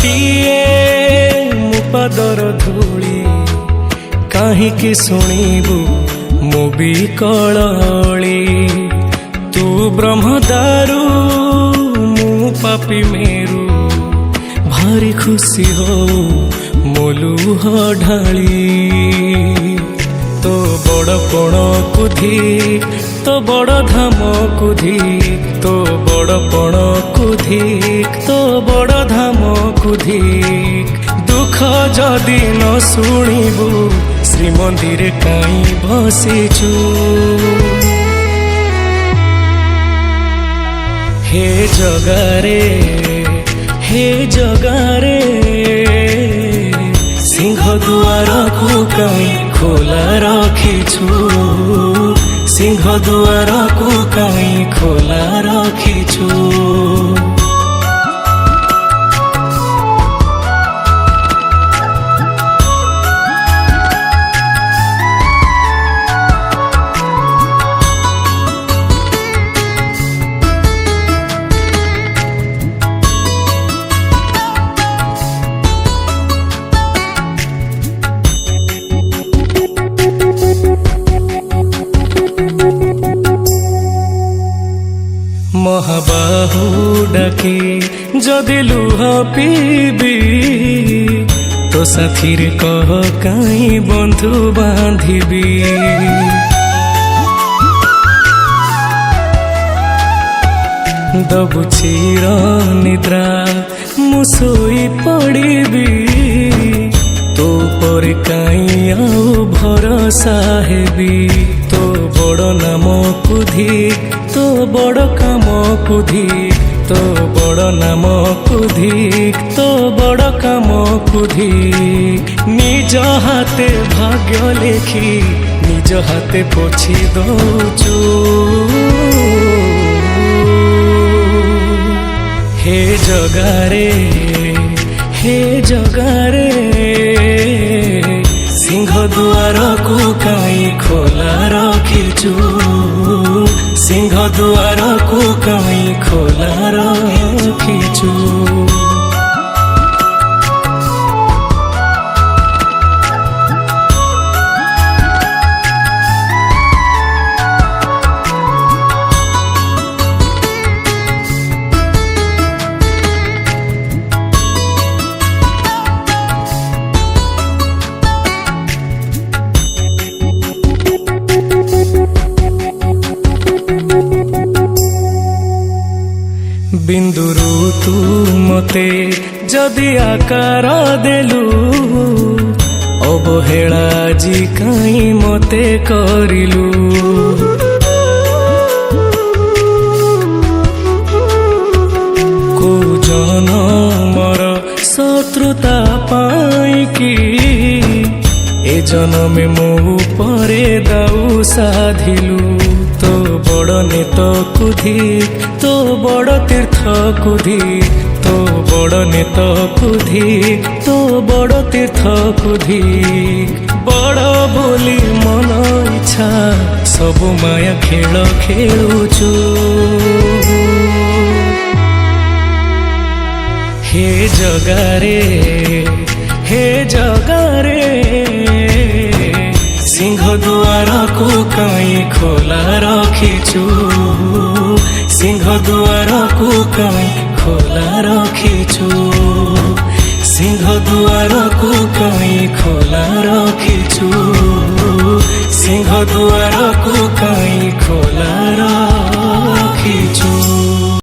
ଗୋଟିଏ ମୋ ପାଦର ଧୂଳି କାହିଁକି ଶୁଣିବୁ ମୋ ବିକଳଳି। ତୁ ବ୍ରହ୍ମଦାରୁ ମୁଁ ପାପି ମେରୁ ଭାରି ଖୁସି ହଉ ମୋ ଲୁହ ଢାଳି। ତୋ ବଡ଼ପଣକୁ ଧିକ୍ ତୋ ବଡ଼ ଧାମକୁ ଧିକ୍ ତୋ ବଡ଼ପଣକୁ ଧିକ୍ ତୋ ବଡ଼ ଧାମକୁ ଧିକ୍। ଦୁଃଖ ଯଦି ନ ଶୁଣିବୁ ଶ୍ରୀମନ୍ଦିରେ କାହିଁ ବସିଛୁ। ହେ ଜଗାରେ ହେ ଜଗାରେ ସିଂହ ଦୁଆରକୁ କାହିଁ ଖୋଲା ରଖିଛୁ। ସିଂହ ଦୁଆରକୁ କାହିଁ ଖୋଲା ରଖିଛୁ। ମହାବାହୁ ଡାକି ଯଦି ଲୁହ ପିଇବି ତୋ ସାଥିରେ କହ କାହିଁ ବନ୍ଧୁ ବାନ୍ଧିବି। ଦବୁ ଚିର ନିଦ୍ରା ମୁଁ ଶୋଇ ପଡ଼ିବି। ତୋ ପରେ କାହିଁ ଆଉ ଭରସା ହେବି। ତୋ ବଡ଼ ନାମକୁ ଧିକ୍ ତୋ ବଡ଼ କାମକୁ ଧିକ୍ ତୋ ବଡ଼ ନାମକୁ ଧିକ୍ ତୋ ବଡ଼ କାମକୁ ଧିକ୍। ନିଜ ହାତେ ଭାଗ୍ୟ ଲେଖି ନିଜ ହାତେ ପୋଛି ଦଉଛୁ। ହେ ଜଗାରେ ହେ ଜଗାରେ ସିଂହ ଦୁଆରକୁ କାହିଁ ଖୋଲା ରଖିଛୁ। ସିଂହ ଦୁଆରକୁ କାହିଁ ଖୋଲା ରଖିଛୁ। ବିନ୍ଦୁରୁ ତୁ ମତେ ଯଦି ଆକାର ଦେଲୁ ଅବହେଳା ଆଜି କାହିଁ ମତେ କରିଲୁ। କୋଉ ଜନମର ଶତ୍ରୁତା ପାଇଁକି ଏ ଜନମେ ମୋ ଉପରେ ଦାଉ ସାଧିଲୁ। ତୋ ବଡ଼ ନେତକୁ ଧିକ୍ ତୋ ବଡ଼ ତୀର୍ଥକୁ ଧିକ୍ ତୋ ବଡ଼ ନେତକୁ ଧିକ୍ ତୋ ବଡ଼ ତୀର୍ଥକୁ ଧିକ୍। ବଡ଼ ବୋଲି ମନ ଇଚ୍ଛା ସବୁ ମାୟା ଖେଳ ଖେଳୁଛୁ। ହେ ଜଗାରେ ହେ ଜଗାରେ ସିଂହ ଦୁଆରକୁ କାହିଁ ଖୋଲା ରଖିଛୁ। ସିଂହ ଦୁଆରକୁ କାହିଁ ଖୋଲା ରଖିଛୁ। ସିଂହ ଦୁଆରକୁ କାହିଁ ଖୋଲା ରଖିଛୁ। ସିଂହ ଦୁଆରକୁ କାହିଁ ଖୋଲା ରଖିଛୁ।